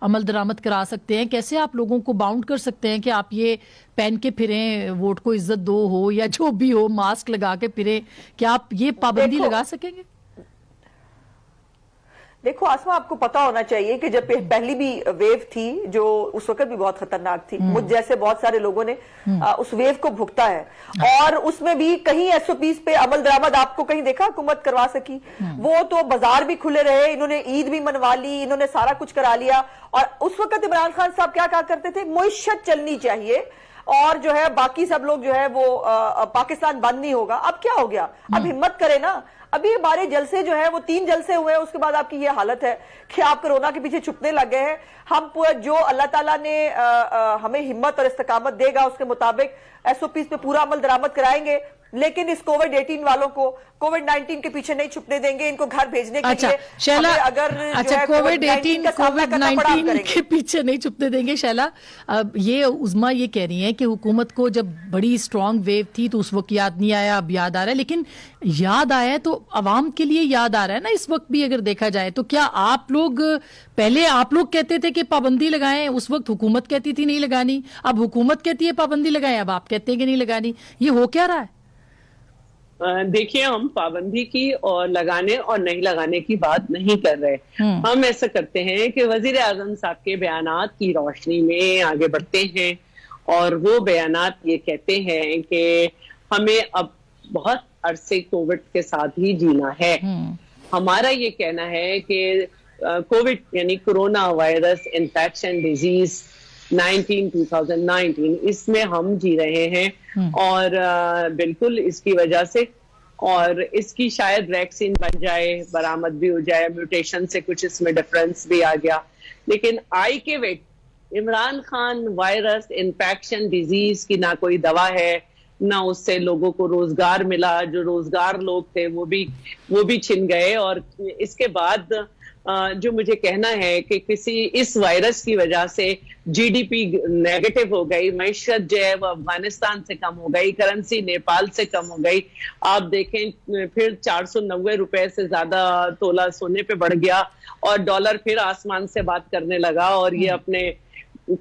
عمل درآمد کرا سکتے ہیں؟ کیسے آپ لوگوں کو باؤنڈ کر سکتے ہیں کہ آپ یہ پہن کے پھریں ووٹ کو عزت دو ہو یا جو بھی ہو، ماسک لگا کے پھریں، کیا آپ یہ پابندی لگا سکیں گے؟ دیکھو آسما، آپ کو پتا ہونا چاہیے کہ جب پہلی بھی ویو تھی جو اس وقت بھی بہت خطرناک تھی، مجھ جیسے بہت سارے لوگوں نے اس ویو کو بھگتا ہے، اور اس میں بھی کہیں ایس او پیز پہ عمل درآمد آپ کو کہیں دیکھا حکومت کروا سکی؟ وہ تو بازار بھی کھلے رہے، انہوں نے عید بھی منوا لی، انہوں نے سارا کچھ کرا لیا، اور اس وقت عمران خان صاحب کیا کہا کرتے تھے؟ معیشت چلنی چاہیے اور جو ہے باقی سب لوگ جو ہے وہ پاکستان بند نہیں ہوگا۔ اب کیا ہو گیا؟ اب ہمت کرے نا، ابھی ہمارے جلسے جو ہے وہ 3 جلسے ہوئے ہیں، اس کے بعد آپ کی یہ حالت ہے کہ آپ کرونا کے پیچھے چھپنے لگے ہیں۔ ہم جو اللہ تعالیٰ نے ہمیں ہمت اور استقامت دے گا اس کے مطابق ایس او پیز پہ پورا عمل درآمد کرائیں گے، لیکن اس کووڈ 18 والوں کو کووڈ 19 کے پیچھے نہیں چھپنے دیں گے، ان کو گھر بھیجنے کے لیے شیلا، اگر اچھا کووڈ 19 کے پیچھے نہیں چھپنے دیں گے۔ شیلا، اب یہ عظما یہ کہہ رہی ہیں کہ حکومت کو جب بڑی اسٹرانگ ویو تھی تو اس وقت یاد نہیں آیا، اب یاد آ رہا ہے، لیکن یاد آیا ہے تو عوام کے لیے یاد آ رہا ہے نا اس وقت بھی اگر دیکھا جائے تو۔ کیا آپ لوگ پہلے آپ لوگ کہتے تھے کہ پابندی لگائیں، اس وقت حکومت کہتی تھی نہیں لگانی، اب حکومت کہتی ہے پابندی لگائیں، اب آپ کہتے ہیں کہ نہیں لگانی، یہ ہو کیا رہا ہے؟ دیکھیے، ہم پابندی کی اور لگانے اور نہیں لگانے کی بات نہیں کر رہے، ہم ایسا کرتے ہیں کہ وزیر اعظم صاحب کے بیانات کی روشنی میں آگے بڑھتے ہیں، اور وہ بیانات یہ کہتے ہیں کہ ہمیں اب بہت عرصے کووڈ کے ساتھ ہی جینا ہے۔ ہمارا یہ کہنا ہے کہ کووڈ یعنی کورونا وائرس انفیکشن ڈیزیز 2019 اس میں ہم جی رہے ہیں، اور بالکل اس کی وجہ سے، اور اس کی شاید ویکسین بن جائے، برآمد بھی ہو جائے، میوٹیشن سے کچھ اس میں ڈفرنس بھی آ گیا، لیکن آئی کے ویٹ Imran Khan virus infection disease کی نہ کوئی دوا ہے، نہ اس سے لوگوں کو روزگار ملا، جو روزگار لوگ تھے وہ بھی چھن گئے، اور اس کے بعد جو مجھے کہنا ہے کہ اس وائرس کی وجہ سے جی ڈی پی نیگیٹو ہو گئی، معیشت جو ہے وہ افغانستان سے کم ہو گئی، کرنسی نیپال سے کم ہو گئی، آپ دیکھیں پھر 490 روپے سے زیادہ تولہ سونے پہ بڑھ گیا، اور ڈالر پھر آسمان سے بات کرنے لگا، اور یہ اپنے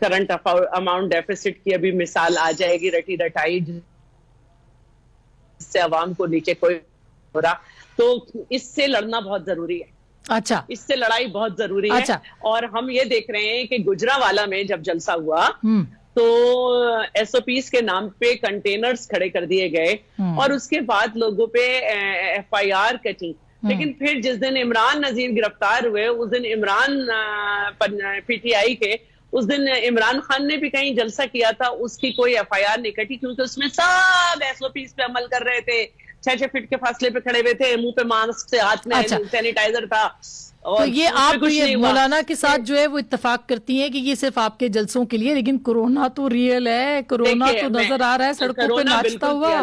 کرنٹ اماؤنٹ ڈیفیسٹ کی ابھی مثال آ جائے گی رٹی رٹائی، جس سے عوام کو نیچے کوئی ہو رہا، تو اس سے لڑنا بہت ضروری ہے۔ اچھا، اس سے لڑائی بہت ضروری ہے۔ اور ہم یہ دیکھ رہے ہیں کہ گجرانوالہ میں جب جلسہ ہوا تو ایس او پیز کے نام پہ کنٹینرز کھڑے کر دیے گئے، اور اس کے بعد لوگوں پہ ایف آئی آر کٹی، لیکن پھر جس دن عمران نذیر گرفتار ہوئے، اس دن عمران پی ٹی آئی کے، اس دن عمران خان نے بھی کہیں جلسہ کیا تھا، اس کی کوئی ایف آئی آر نہیں کٹی، کیونکہ اس میں سب ایس او پیز پہ عمل کر رہے تھے، 6 فٹ کے فاصلے پہ کھڑے ہوئے تھے، منہ پہ ماسک سے، ہاتھ میں سینیٹائزر تھا۔ تو یہ آپ مولانا کے ساتھ جو ہے وہ اتفاق کرتی ہیں کہ یہ صرف آپ کے جلسوں کے لیے، لیکن کورونا تو ریئل ہے، کورونا تو نظر آ رہا ہے سڑکوں پہ ناچتا ہوا،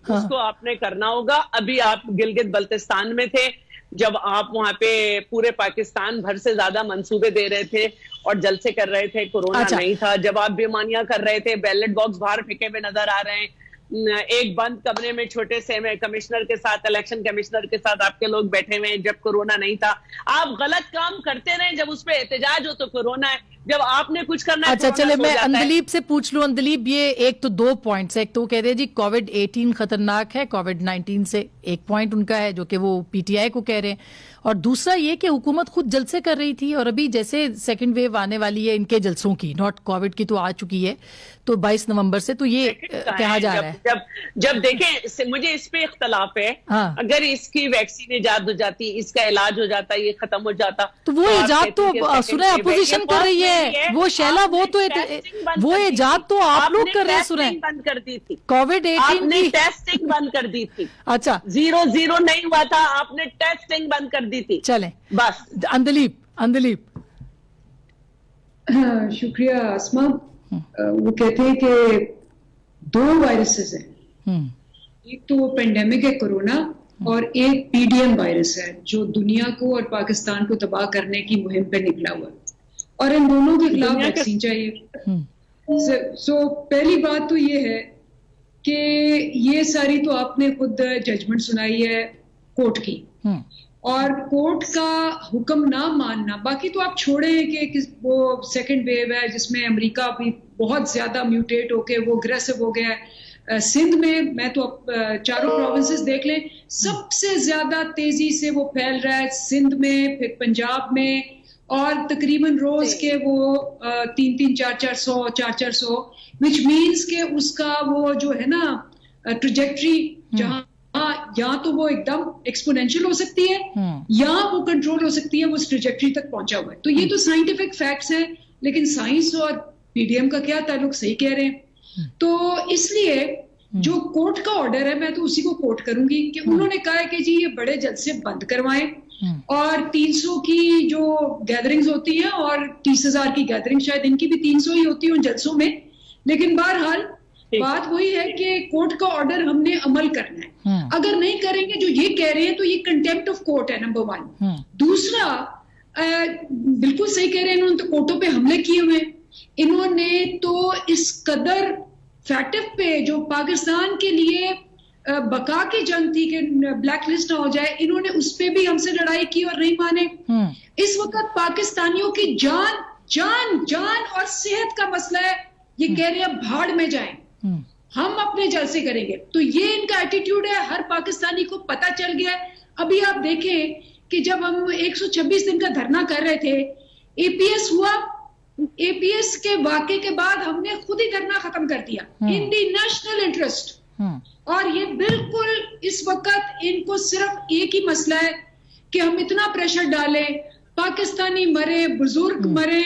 اس کو آپ نے کرنا ہوگا۔ ابھی آپ گلگت بلتستان میں تھے، جب آپ وہاں پہ پورے پاکستان بھر سے زیادہ منصوبے دے رہے تھے اور جلسے کر رہے تھے، کورونا نہیں تھا۔ جب آپ بیمانیاں کر رہے تھے، بیلٹ باکس باہر پھینکے ہوئے نظر آ رہے ہیں، ایک بند کمرے میں چھوٹے سے میں کمشنر کے ساتھ، الیکشن کمشنر کے ساتھ آپ کے لوگ بیٹھے ہوئے ہیں، جب کورونا نہیں تھا۔ آپ غلط کام کرتے رہے، جب اس پہ احتجاج ہو تو کورونا ہے، جب آپ نے کچھ کرنا ہے۔ اچھا چلے میں اندلیب سے پوچھ لوں۔ اندلیب، یہ ایک تو 2 پوائنٹس ہے، ایک تو وہ کہتے ہیں جی کووڈ 18 خطرناک ہے، کووڈ 19 سے ایک پوائنٹ ان کا ہے جو کہ وہ پی ٹی آئی کو کہہ رہے ہیں، اور دوسرا یہ کہ حکومت خود جلسے کر رہی تھی، اور ابھی جیسے سیکنڈ ویو آنے والی ہے ان کے جلسوں کی، ناٹ کووڈ کی تو آ چکی ہے، تو 22 نومبر سے، تو یہ کہا جا رہا ہے۔ جب دیکھیں، مجھے اس پہ اختلاف ہے، اگر اس کی ویکسین ایجاد ہو جاتی، اس کا علاج ہو جاتا، یہ ختم ہو جاتا، تو وہ ایجاد تو سنیں اپوزیشن کر رہی ہے، وہ شیلا وہ ایجاد تو آپ لوگ کر رہے ہیں، سنیں بند کر دی تھی کووڈ 18 کی ٹیسٹنگ بند کر دی تھی۔ اچھا 0 نہیں ہوا تھا، آپ نے ٹیسٹنگ بند کر دی تھی۔ چلیں بس۔ اندلیب شکریہ آسما۔ وہ کہتے ہیں کہ 2 وائرسز ہیں، ایک تو وہ پینڈیمک ہے کورونا، اور ایک پی ڈی ایم وائرس ہے جو دنیا کو اور پاکستان کو تباہ کرنے کی مہم پہ نکلا ہوا ہے، اور ان دونوں کے خلاف ویکسین چاہیے۔ سو پہلی بات تو یہ ہے کہ یہ ساری تو آپ نے خود ججمنٹ سنائی ہے کورٹ کی، اور کورٹ کا حکم نہ ماننا. باقی تو آپ چھوڑیں کہ وہ سیکنڈ ویو ہے جس میں امریکہ بھی بہت زیادہ میوٹیٹ ہو کے وہ اگریسو ہو گیا ہے. سندھ میں تو چاروں پروونسز دیکھ لیں, سب سے زیادہ تیزی سے وہ پھیل رہا ہے سندھ میں, پھر پنجاب میں, اور تقریباً روز کے وہ 300-400 وچ مینس کہ اس کا وہ جو ہے نا ٹریجیکٹری جہاں یا تو وہ ایک دم ایکسپونینشل ہو سکتی ہے یا وہ کنٹرول ہو سکتی ہے, وہ اس ٹریجیکٹری تک پہنچا ہوا ہے. تو یہ تو سائنٹیفک فیکٹس ہیں, لیکن سائنس اور پی ڈی ایم کا کیا تعلق, صحیح کہہ رہے ہیں. تو اس لیے جو کورٹ کا آرڈر ہے میں تو اسی کو کوٹ کروں گی کہ انہوں نے کہا ہے کہ جی یہ بڑے جلسے بند کروائیں, اور 300 کی جو گیدرنگز ہوتی ہیں اور 30,000 کی گیدرنگ, شاید ان کی بھی 300 ہی ہوتی ہیں ان جلسوں میں, لیکن بہرحال بات وہی ہے کہ کورٹ کا آرڈر ہم نے عمل کرنا ہے. اگر نہیں کریں گے جو یہ کہہ رہے ہیں تو یہ کنٹیمپٹ آف کورٹ ہے نمبر 1. دوسرا بالکل صحیح کہہ رہے ہیں, انہوں نے تو کورٹوں پہ حملے کیے ہوئے, انہوں نے تو اس قدر فیٹف پہ جو پاکستان کے لیے بقا کی جنگ تھی کہ بلیک لسٹ نہ ہو جائے, انہوں نے اس پہ بھی ہم سے لڑائی کی اور نہیں مانے. اس وقت پاکستانیوں کی جان اور صحت کا مسئلہ ہے, یہ کہہ رہے ہیں بھاڑ میں جائیں, ہم اپنے جلسے کریں گے. تو یہ ان کا ایٹیٹیوڈ ہے, ہر پاکستانی کو پتا چل گیا ہے. ابھی آپ دیکھیں کہ جب ہم 126 دن کا دھرنا کر رہے تھے, اے پی ایس ہوا, اے پی ایس کے واقعے کے بعد ہم نے خود ہی دھرنا ختم کر دیا ان دی نیشنل انٹرسٹ. اور یہ بالکل اس وقت ان کو صرف ایک ہی مسئلہ ہے کہ ہم اتنا پریشر ڈالیں, پاکستانی مرے, بزرگ مرے,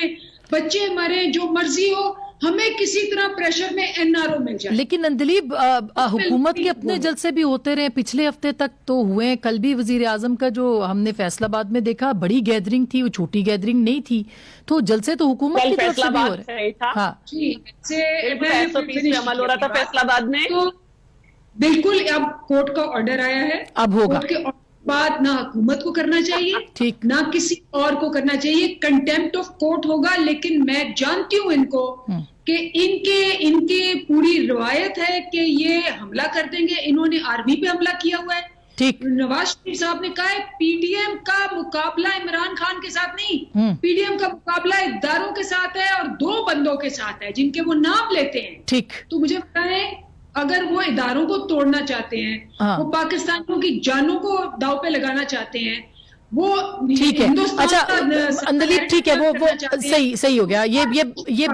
بچے مرے, جو مرضی ہو, ہمیں کسی طرح پریشر میں این آر او مل جائے. لیکن اندلیب حکومت کے اپنے جلسے بھی ہوتے رہے, پچھلے ہفتے تک تو ہوئے. کل بھی وزیر اعظم کا جو ہم نے فیصل آباد میں دیکھا بڑی گیدرنگ تھی, وہ چھوٹی گیدرنگ نہیں تھی. تو جلسے تو حکومت کی طرف سے بھی ہو رہے. ہاں جی, عمل ہو رہا تھا فیصل آباد میں. تو بالکل اب کورٹ کا آرڈر آیا ہے, اب ہوگا. بات نہ حکومت کو کرنا چاہیے نہ کسی اور کو کرنا چاہیے, کنٹیمپٹ آف کورٹ ہوگا. لیکن میں جانتی ہوں ان کو کہ ان کے پوری روایت ہے کہ یہ حملہ کر دیں گے. انہوں نے آرمی پہ حملہ کیا ہوا ہے. نواز شریف صاحب نے کہا ہے پی ڈی ایم کا مقابلہ عمران خان کے ساتھ نہیں, پی ڈی ایم کا مقابلہ اداروں کے ساتھ ہے اور 2 بندوں کے ساتھ ہے جن کے وہ نام لیتے ہیں. تو مجھے بتائیں, اگر وہ اداروں کو توڑنا چاہتے ہیں, وہ پاکستانیوں کی جانوں کو داؤ پہ لگانا چاہتے ہیں, وہ ٹھیک ہے. اچھا اندلیب, ٹھیک ہے, وہ صحیح ہو گیا. یہ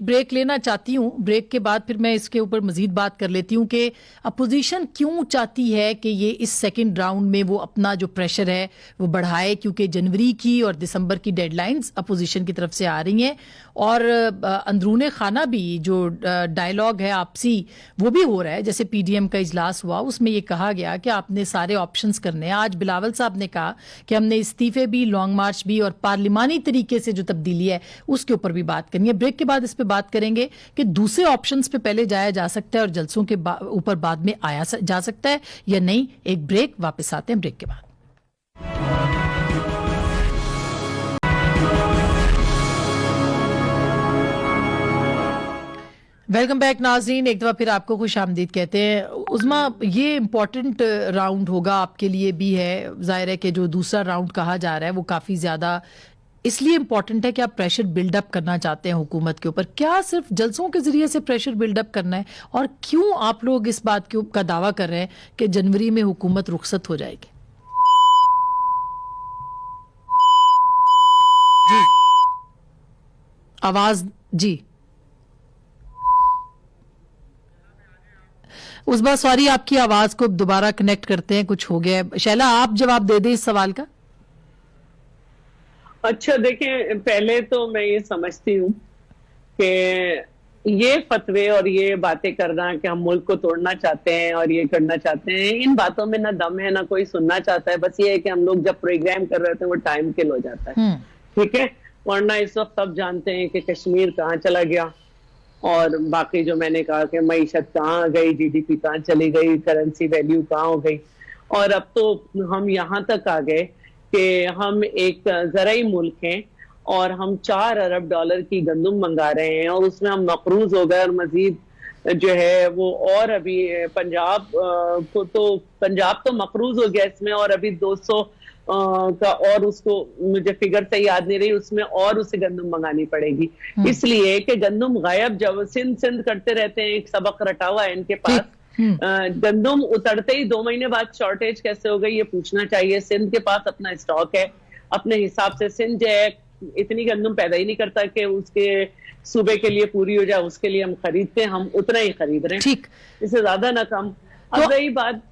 بریک لینا چاہتی ہوں. بریک کے بعد پھر میں اس کے اوپر مزید بات کر لیتی ہوں کہ اپوزیشن کیوں چاہتی ہے کہ یہ اس سیکنڈ راؤنڈ میں وہ اپنا جو پریشر ہے وہ بڑھائے, کیونکہ جنوری کی اور دسمبر کی ڈیڈ لائنز اپوزیشن کی طرف سے آ رہی ہیں, اور اندرون خانہ بھی جو ڈائلاگ ہے آپسی وہ بھی ہو رہا ہے. جیسے پی ڈی ایم کا اجلاس ہوا, اس میں یہ کہا گیا کہ آپ نے سارے آپشنز کرنے ہیں. آج بلاول صاحب نے کہا کہ ہم نے استعفے بھی, لانگ مارچ بھی, اور پارلیمانی طریقے سے جو تبدیلی ہے اس کے اوپر بھی بات کرنی ہے. بریک کے بعد اس پہ بات کریں گے کہ دوسرے آپشنز پہ پہلے جایا جا سکتا ہے اور جلسوں کے اوپر بعد میں آیا جا سکتا ہے یا نہیں. ایک بریک, واپس آتے ہیں بریک کے بعد. ویلکم بیک ناظرین, ایک دفعہ پھر آپ کو خوش آمدید کہتے ہیں. عظما, یہ امپورٹنٹ راؤنڈ ہوگا آپ کے لیے بھی ہے. ظاہر ہے کہ جو دوسرا راؤنڈ کہا جا رہا ہے وہ کافی زیادہ اس لیے امپورٹنٹ ہے کہ آپ پریشر بلڈ اپ کرنا چاہتے ہیں حکومت کے اوپر. کیا صرف جلسوں کے ذریعے سے پریشر بلڈ اپ کرنا ہے, اور کیوں آپ لوگ اس بات کا دعویٰ کر رہے ہیں کہ جنوری میں حکومت رخصت ہو جائے گی؟ جی آواز, جی اس بار سوری, آپ کی آواز کو دوبارہ کنیکٹ کرتے ہیں, کچھ ہو گیا ہے. شیلا, آپ جواب دے دیں اس سوال کا. اچھا دیکھیں, پہلے تو میں یہ سمجھتی ہوں کہ یہ فتوے اور یہ باتیں کرنا کہ ہم ملک کو توڑنا چاہتے ہیں اور یہ کرنا چاہتے ہیں, ان باتوں میں نہ دم ہے نہ کوئی سننا چاہتا ہے. بس یہ ہے کہ ہم لوگ جب پروگرام کر رہے تھے وہ ٹائم کل ہو جاتا ہے, ٹھیک ہے. ورنہ اس وقت سب جانتے ہیں کہ کشمیر کہاں چلا گیا, اور باقی جو میں نے کہا کہ معیشت کہاں گئی, جی ڈی پی کہاں چلی گئی, کرنسی ویلیو کہاں ہو گئی. اور اب تو ہم یہاں تک آ گئے کہ ہم ایک زرعی ملک ہیں اور ہم $4 ارب کی گندم منگا رہے ہیں, اور اس میں ہم مقروض ہو گئے, اور مزید جو ہے وہ, اور ابھی پنجاب تو مقروض ہو گیا اس میں, اور ابھی کا اور اس کو مجھے فگر سے یاد نہیں رہی, اس میں اور اسے گندم منگانی پڑے گی, اس لیے کہ گندم غائب جب سندھ کرتے رہتے ہیں, ایک سبق رٹا ہوا ہے ان کے پاس. گندم اترتے ہی 2 مہینے بعد شارٹیج کیسے ہو گئی یہ پوچھنا چاہیے. سندھ کے پاس اپنا اسٹاک ہے, اپنے حساب سے سندھ جو ہے اتنی گندم پیدا ہی نہیں کرتا کہ اس کے صوبے کے لیے پوری ہو جائے, اس کے لیے ہم خریدتے ہیں, ہم اتنا ہی خرید رہے ہیں, اس سے زیادہ نہ کم. اب رہی بات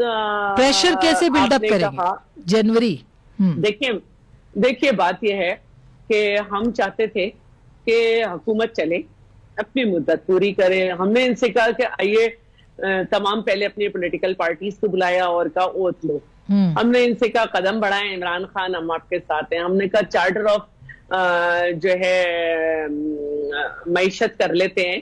پریشر کیسے بلڈ اپ کریں گے جنوری. دیکھیے بات یہ ہے کہ ہم چاہتے تھے کہ حکومت چلے, اپنی مدت پوری کرے. ہم نے ان سے کہا کہ آئیے تمام پہلے اپنی پولیٹیکل پارٹیز کو بلایا اور کہا اوت لو. ہم نے ان سے کہا قدم بڑھائیں, عمران خان ہم آپ کے ساتھ ہیں. ہم نے کہا چارٹر آف جو ہے معیشت کر لیتے ہیں,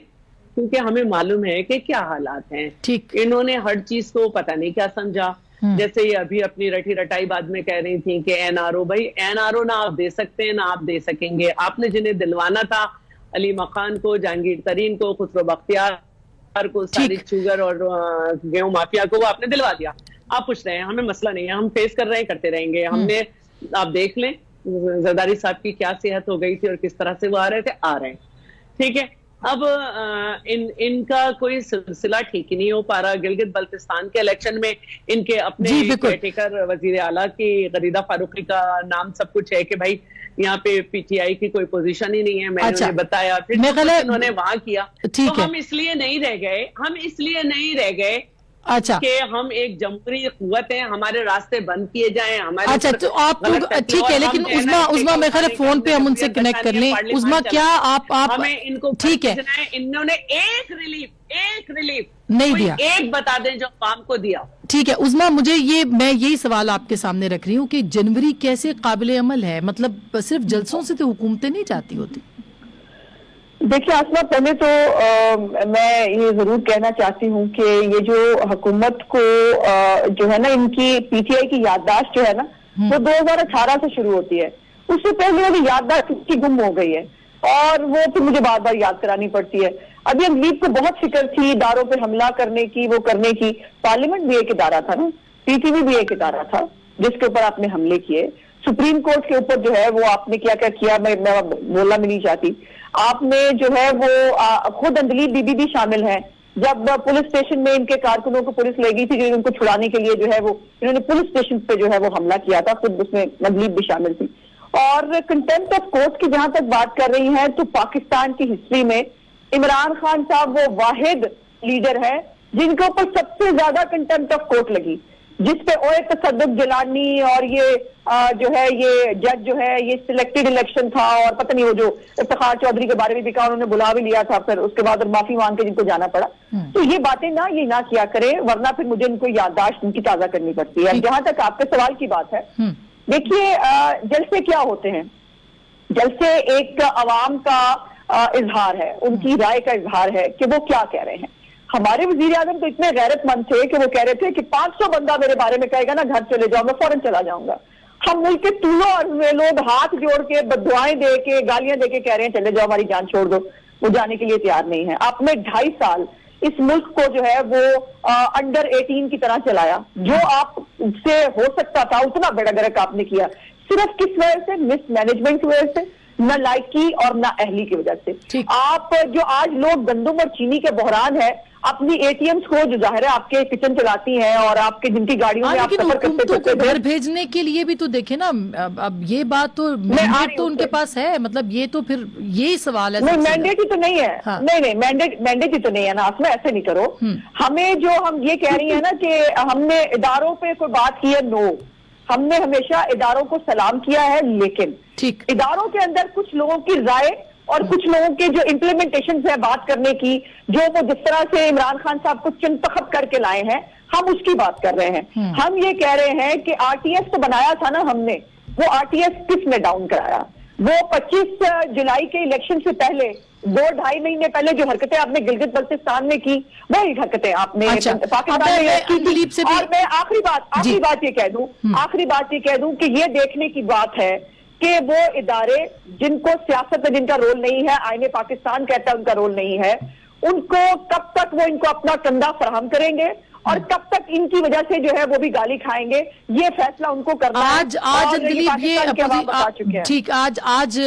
کیونکہ ہمیں معلوم ہے کہ کیا حالات ہیں. انہوں نے ہر چیز کو پتہ نہیں کیا سمجھا. جیسے یہ ابھی اپنی رٹی رٹائی بعد میں کہہ رہی تھی کہ این آر او, بھائی این آر او نہ آپ دے سکتے ہیں نہ آپ دے سکیں گے. آپ نے جنہیں دلوانا تھا, علی مخان کو, جہانگیر ترین کو, خسرو بختیار کو, ساری چوگر اور گیہوں مافیا کو, وہ آپ نے دلوا دیا. آپ پوچھ رہے ہیں, ہمیں مسئلہ نہیں ہے, ہم فیس کر رہے ہیں, کرتے رہیں گے. ہم نے, آپ دیکھ لیں زرداری صاحب کی کیا صحت ہو گئی تھی اور کس طرح سے وہ آ رہے تھے, آ رہے ہیں. ٹھیک ہے, اب ان کا کوئی سلسلہ ٹھیک ہی نہیں ہو پا رہا. گلگت بلتستان کے الیکشن میں ان کے اپنے کیئرٹیکر وزیر اعلیٰ کی غریدہ فاروقی کا نام سب کچھ ہے کہ بھائی یہاں پہ پی ٹی آئی کی کوئی پوزیشن ہی نہیں ہے. میں نے انہیں بتایا, پھر انہوں نے وہاں کیا. تو ہم اس لیے نہیں رہ گئے کہ ہم ایک جمہوری قوت ہیں, ہمارے راستے بند کیے جائیں. اچھا تو آپ ٹھیک ہے, لیکن عظما میں خیال فون پہ ہم ان سے کنیکٹ کر لیں. عظما کیا آپ ہمیں ان کو ٹھیک ہے, انہوں نے ایک ریلیف نہیں دیا, ایک بتا دیں جو عوام کو دیا. ٹھیک ہے عظما, مجھے میں یہی سوال آپ کے سامنے رکھ رہی ہوں کہ جنوری کیسے قابل عمل ہے؟ مطلب صرف جلسوں سے تو حکومتیں نہیں جاتی ہوتی. دیکھیے آسما, پہلے تو میں یہ ضرور کہنا چاہتی ہوں کہ یہ جو حکومت کو جو ہے نا, ان کی پی ٹی آئی کی یادداشت جو ہے نا وہ 2018 سے شروع ہوتی ہے. اس سے پہلے والی یادداشت کی گم ہو گئی ہے اور وہ پھر مجھے بار بار یاد کرانی پڑتی ہے. ابھی انگلیب کو بہت فکر تھی اداروں پہ حملہ کرنے کی, وہ کرنے کی. پارلیمنٹ بھی ایک ادارہ تھا نا, پی ٹی وی بھی ایک ادارہ تھا جس کے اوپر آپ نے حملے کیے. سپریم کورٹ کے اوپر جو ہے وہ آپ نے کیا کیا میں بولنا بھی نہیں چاہتی. آپ نے جو ہے وہ خود اندلیب بی بی بھی شامل ہیں. جب پولیس اسٹیشن میں ان کے کارکنوں کو پولیس لے گئی تھی ان کو چھڑانے کے لیے جو ہے وہ انہوں نے پولیس اسٹیشن پہ جو ہے وہ حملہ کیا تھا, خود اس میں اندلیب بھی شامل تھی. اور کنٹمپٹ آف کورٹ کی جہاں تک بات کر رہی ہیں تو پاکستان کی ہسٹری میں عمران خان صاحب وہ واحد لیڈر ہے جن کے اوپر سب سے زیادہ کنٹمپٹ آف کورٹ لگی, جس پہ اوے تصدق گیلانی اور یہ جو ہے یہ جج جو ہے یہ سلیکٹڈ الیکشن تھا اور پتہ نہیں وہ جو افتخار چودھری کے بارے میں بھی کہا, انہوں نے بلا بھی لیا تھا, پھر اس کے بعد معافی مانگ کے جن کو جانا پڑا. تو یہ باتیں نہ کیا کریں ورنہ پھر مجھے ان کو یادداشت ان کی تازہ کرنی پڑتی ہے. جہاں تک آپ کے سوال کی بات ہے, دیکھیے جلسے کیا ہوتے ہیں؟ جلسے ایک عوام کا اظہار ہے, ان کی رائے کا اظہار ہے کہ وہ کیا کہہ رہے ہیں. ہمارے وزیر اعظم تو اتنے غیرت مند تھے کہ وہ کہہ رہے تھے کہ 500 بندہ میرے بارے میں کہے گا نا گھر چلے جاؤ, میں فوراً چلا جاؤں گا. ہم ملک کے طولوں عرض میں لوگ ہاتھ جوڑ کے بددعائیں دے کے گالیاں دے کے کہہ رہے ہیں چلے جاؤ ہماری جان چھوڑ دو, وہ جانے کے لیے تیار نہیں ہے. آپ نے 2.5 سال اس ملک کو جو ہے وہ انڈر 18 کی طرح چلایا. جو آپ سے ہو سکتا تھا اتنا بیڑا گرک آپ نے کیا, صرف کس وجہ سے؟ مس مینجمنٹ کی وجہ سے, نہ لائکی اور نہ اہلی کی وجہ سے. آپ جو آج لوگ گندم اور چینی کے بحران ہے, اپنی اے ٹی ایمز کو جو ظاہر ہے آپ کے کچن چلاتی ہیں اور آپ کے جن کی گاڑیوں میں آپ سفر کرتے گھر بھیجنے کے لیے بھی تو دیکھیں نا, اب یہ بات تو مینڈیٹ تو ان کے پاس ہے, مطلب یہ تو پھر یہی سوال ہے. نہیں مینڈیٹ ہی تو نہیں ہے, نہیں مینڈیٹ ہی تو نہیں ہے نا. آپ ایسے نہیں کرو. ہمیں جو ہم یہ کہہ رہی ہیں نا کہ ہم نے اداروں پہ کوئی بات کی ہے, نو, ہم نے ہمیشہ اداروں کو سلام کیا ہے, لیکن اداروں کے اندر کچھ لوگوں کی رائے اور کچھ لوگوں کے جو امپلیمنٹیشن ہے بات کرنے کی, جو وہ جس طرح سے عمران خان صاحب کو چنتخب کر کے لائے ہیں, ہم اس کی بات کر رہے ہیں. ہم یہ کہہ رہے ہیں کہ آر ٹی ایس تو بنایا تھا نا ہم نے, وہ آر ٹی ایس کس نے ڈاؤن کرایا؟ وہ 25 جولائی کے الیکشن سے پہلے 2-2.5 مہینے پہلے جو حرکتیں آپ نے گلگت بلتستان میں کی, وہی حرکتیں آپ نے پاکستان میں کی. اور میں آخری بات یہ کہہ دوں کہ یہ دیکھنے کی بات ہے کہ وہ ادارے جن کو سیاست میں جن کا رول نہیں ہے, آئین پاکستان کہتا ہے ان کا رول نہیں ہے, ان کو کب تک وہ ان کو اپنا کندھا فراہم کریں گے اور کب تک ان کی وجہ سے جو ہے وہ بھی گالی کھائیں گے، یہ فیصلہ ان کو کرنا ہے۔ آج دلیپ یہ ٹھیک آج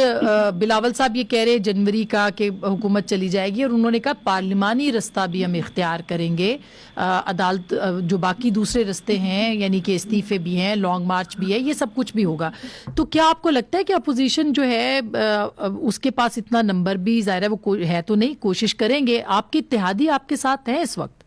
بلاول صاحب یہ کہہ رہے جنوری کا کہ حکومت چلی جائے گی، اور انہوں نے کہا پارلیمانی رستہ بھی ہم اختیار کریں گے، عدالت جو باقی دوسرے رستے ہیں یعنی کہ استعفے بھی ہیں، لانگ مارچ بھی ہے، یہ سب کچھ بھی ہوگا۔ تو کیا آپ کو لگتا ہے کہ اپوزیشن جو ہے اس کے پاس اتنا نمبر بھی ظاہر ہے وہ ہے تو نہیں، کوشش کریں گے؟ آپ کے اتحادی آپ کے ساتھ ہیں اس وقت؟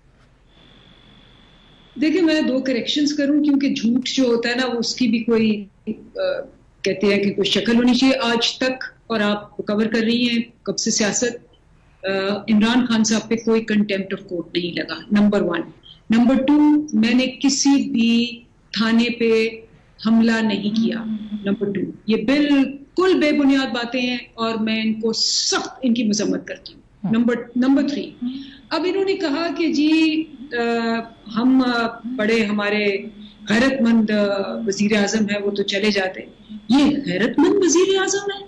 دیکھیں میں 2 کریکشنز کروں، کیونکہ جھوٹ جو ہوتا ہے نا وہ اس کی بھی کوئی کہتے ہیں کہ کوئی شکل ہونی چاہیے۔ آج تک، اور آپ کور کر رہی ہیں کب سے سیاست، عمران خان صاحب پہ کوئی کنٹیمپٹ آف کورٹ نہیں لگا، نمبر 1۔ نمبر 2، میں نے کسی بھی تھانے پہ حملہ نہیں کیا، نمبر 2۔ یہ بالکل بے بنیاد باتیں ہیں اور میں ان کو سخت ان کی مذمت کرتی ہوں۔ نمبر 3، اب انہوں نے کہا کہ جی ہم بڑے ہمارے غیرت مند وزیر اعظم ہے وہ تو چلے جاتے۔ یہ غیرت مند وزیر اعظم ہے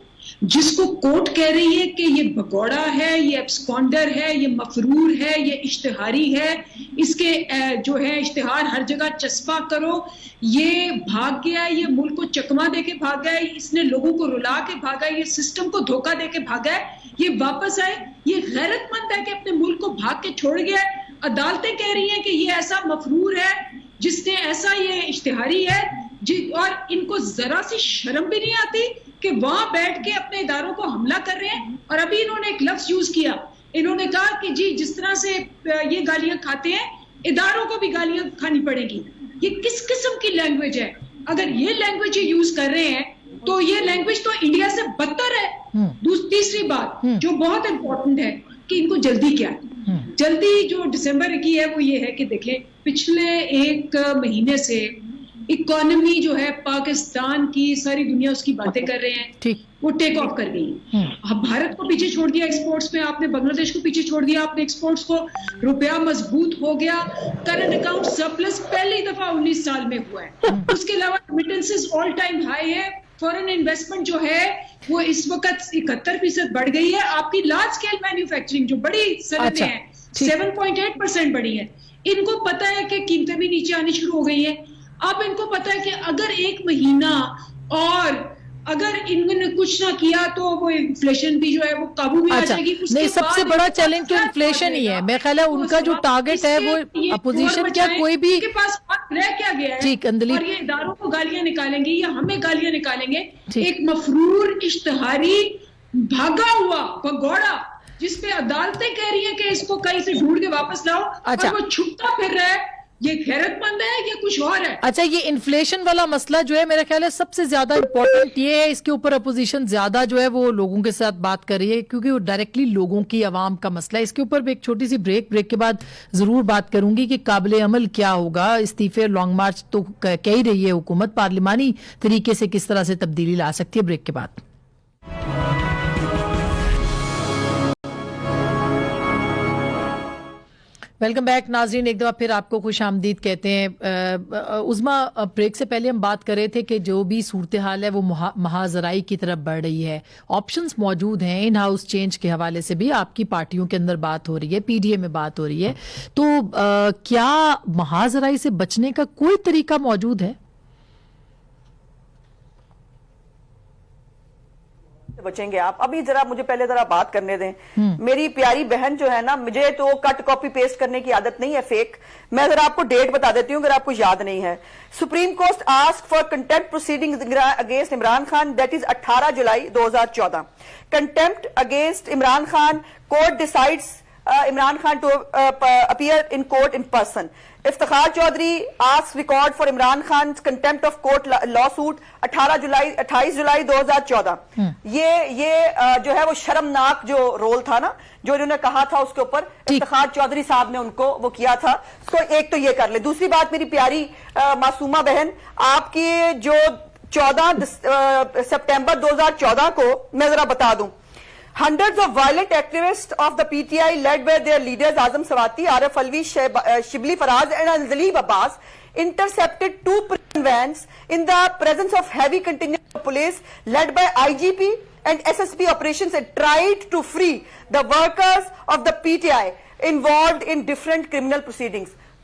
جس کو کورٹ کہہ رہی ہے کہ یہ بگوڑا ہے، یہ ایبسکونڈر ہے، یہ مفرور ہے، یہ اشتہاری ہے، اس کے جو ہے اشتہار ہر جگہ چسپاں کرو، یہ بھاگ گیا ہے، یہ ملک کو چکما دے کے بھاگا ہے، اس نے لوگوں کو رلا کے بھاگا ہے، یہ سسٹم کو دھوکہ دے کے بھاگا ہے، یہ واپس آئے، یہ غیرت مند ہے کہ اپنے ملک کو بھاگ کے چھوڑ گیا ہے۔ عدالتیں کہہ رہی ہیں کہ یہ ایسا مفرور ہے جس نے ایسا، یہ اشتہاری ہے، اور ان کو ذرا سی شرم بھی نہیں آتی کہ وہاں بیٹھ کے اپنے اداروں کو حملہ کر رہے ہیں۔ اور ابھی انہوں نے ایک لفظ یوز کیا، انہوں نے کہا کہ جی جس طرح سے یہ گالیاں کھاتے ہیں اداروں کو بھی گالیاں کھانی پڑے گی۔ یہ کس قسم کی لینگویج ہے؟ اگر یہ لینگویج یوز کر رہے ہیں تو یہ لینگویج تو انڈیا سے بدتر ہے۔ تیسری بات جو بہت امپورٹنٹ ہے کہ ان کو جلدی کیا ہے، جلدی جو دسمبر کی ہے وہ یہ ہے کہ دیکھیں پچھلے 1 مہینے سے اکانومی جو ہے پاکستان کی، ساری دنیا اس کی باتیں کر رہے ہیں، وہ ٹیک آف کر گئی۔ اب بھارت کو پیچھے چھوڑ دیا ایکسپورٹس میں، آپ نے بنگلہ دیش کو پیچھے چھوڑ دیا آپ نے ایکسپورٹس کو، روپیہ مضبوط ہو گیا، کرنٹ اکاؤنٹ سرپلس پہلی دفعہ 19 سال میں ہوا ہے۔ اس کے علاوہ ریمیٹنسز آل ٹائم ہائی ہے، فورن انویسٹمنٹ جو ہے وہ اس وقت 71% بڑھ گئی ہے۔ آپ کی لارج اسکیل مینوفیکچرنگ جو بڑی صنعتیں ہیں 7.8% بڑھی ہے۔ ان کو پتا ہے کہ قیمتیں بھی نیچے آنی شروع ہو گئی ہیں۔ اب ان کو پتا ہے کہ اگر 1 مہینہ اور اگر انہوں نے کچھ نہ کیا تو وہ انفلیشن بھی جو ہے وہ قابو میں آ جائے گی۔ نہیں، سب سے بڑا چیلنج تو انفلیشن ہی ہے، میرے خیال ہے ان کا جو ٹارگٹ ہے وہ اپوزیشن کیا کوئی بھی کے پاس رہ کیا گیا ہے، اور یہ اداروں کو گالیاں نکالیں گے یا ہمیں گالیاں نکالیں گے۔ ایک مفرور اشتہاری بھاگا ہوا بگوڑا جس پہ عدالتیں کہہ رہی ہیں کہ اس کو کہیں سے ڈھونڈ کے واپس لاؤ، اور وہ چھپتا پھر رہا ہے، یہ غیرت مند ہے یا کچھ اور ہے؟ اچھا، یہ انفلیشن والا مسئلہ جو ہے میرا خیال ہے سب سے زیادہ امپورٹنٹ یہ ہے، اس کے اوپر اپوزیشن زیادہ جو ہے وہ لوگوں کے ساتھ بات کر رہی ہے کیونکہ وہ ڈائریکٹلی لوگوں کی، عوام کا مسئلہ ہے۔ اس کے اوپر بھی ایک چھوٹی سی بریک کے بعد ضرور بات کروں گی کہ قابل عمل کیا ہوگا۔ استعفے، لانگ مارچ تو کہہ ہی رہی ہے حکومت، پارلیمانی طریقے سے کس طرح سے تبدیلی لا سکتی ہے، بریک کے بعد۔ ویلکم بیک ناظرین، ایک دفعہ پھر آپ کو خوش آمدید کہتے ہیں۔ عظمیٰ، بریک سے پہلے ہم بات کر رہے تھے کہ جو بھی صورتحال ہے وہ محاذرائی کی طرف بڑھ رہی ہے، آپشنز موجود ہیں، ان ہاؤس چینج کے حوالے سے بھی آپ کی پارٹیوں کے اندر بات ہو رہی ہے، پی ڈی اے میں بات ہو رہی ہے، تو کیا محاذرائی سے بچنے کا کوئی طریقہ موجود ہے؟ بچیں گے آپ؟ ابھی مجھے پہلے بات کرنے دیں۔ میری پیاری بہن جو ہے نا، مجھے تو کٹ کاپی پیسٹ کرنے کی عادت نہیں ہے فیک۔ میں آپ کو ڈیٹ بتا دیتی ہوں اگر آپ کو یاد نہیں ہے۔ Supreme court ask for contempt proceedings against Imran Khan, that is 18 July 2014۔ Contempt against Imran Khan, court decides Imran Khan to appear in court in person. Iftikhar Chaudhary asks record for Imran Khan's contempt of court lawsuit 28 جولائی 2014۔ یہ جو ہے وہ شرمناک جو role تھا نا، جو انہوں نے کہا تھا اس کے اوپر افتخار چودھری صاحب نے ان کو وہ کیا تھا۔ تو ایک تو یہ کر لیں۔ دوسری بات میری پیاری معصومہ بہن، آپ کی جو 14 سپٹمبر 2014 کو میں ذرا بتا دوں، hundreds of violent activists of the PTI led by their leaders Azam Swati, Arif Alvi, Shibli Faraz and Anzaleeb Abbas intercepted 2 prison vans in the presence of heavy contingent of police led by IGP and SSP operations and tried to free the workers of the PTI involved in different criminal proceedings.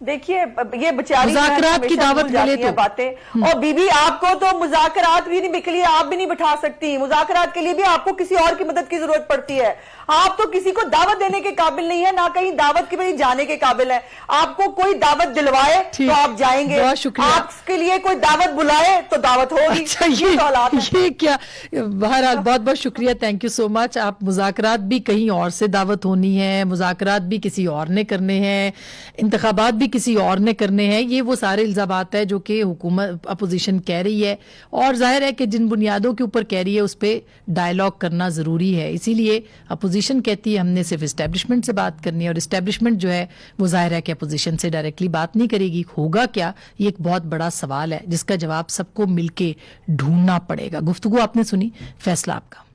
دیکھیے یہ بیچاری مذاکرات کی دعوت ملے تو باتیں، اور بی بی آپ کو تو مذاکرات بھی نہیں نکلی، آپ بھی نہیں بٹھا سکتی، مذاکرات کے لیے بھی آپ کو کسی اور کی مدد کی ضرورت پڑتی ہے، آپ تو کسی کو دعوت دینے کے قابل نہیں ہے، نہ کہیں دعوت کے بھی جانے کے قابل ہے، آپ کو کوئی دعوت دلوائے تو آپ جائیں گے، بہت شکریہ، آپ کے لیے کوئی دعوت بلائے تو دعوت ہوگی۔ اچھا یہ کیا، بہرحال بہت بہت شکریہ، تھینک یو سو مچ۔ آپ مذاکرات بھی کہیں اور سے دعوت ہونی ہے، مذاکرات بھی کسی اور نے کرنے ہیں، انتخابات بھی کسی اور نے کرنے ہیں، یہ وہ سارے الزامات ہیں جو کہ حکومت اپوزیشن کہہ رہی ہے، اور ظاہر ہے کہ جن بنیادوں کے اوپر کہہ رہی ہے اس پہ ڈائیلاگ کرنا ضروری ہے، اسی لیے اپوزیشن کہتی ہے ہم نے صرف اسٹیبلشمنٹ سے بات کرنی ہے، اور اسٹیبلشمنٹ جو ہے وہ ظاہر ہے کہ اپوزیشن سے ڈائریکٹلی بات نہیں کرے گی، ہوگا کیا، یہ ایک بہت بڑا سوال ہے جس کا جواب سب کو مل کے ڈھونڈنا پڑے گا۔ گفتگو آپ نے سنی، فیصلہ آپ کا۔